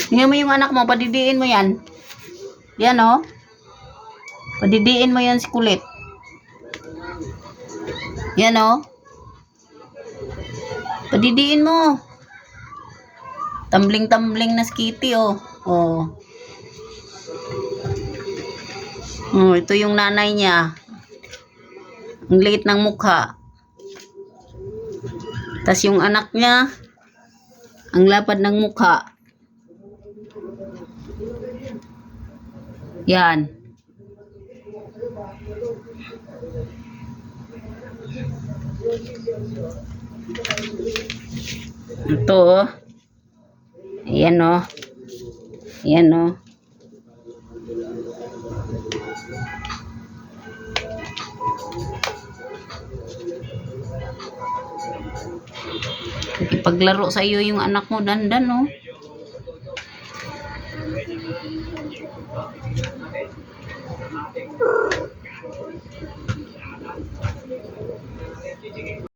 Tingnan mo yung anak mo, padidiin mo yan. Yan oh. Padidiin mo yan si kulit. Yan oh. Padidiin mo. Tumbling-tumbling na si Kitty oh. Oh. Oh, ito yung nanay niya. Ang liit ng mukha. Tas yung anak niya, ang lapad ng mukha. Yan. Ito oh. Ayan oh. Ayan oh. Ipaglaro sa iyo yung anak mo, dandan oh.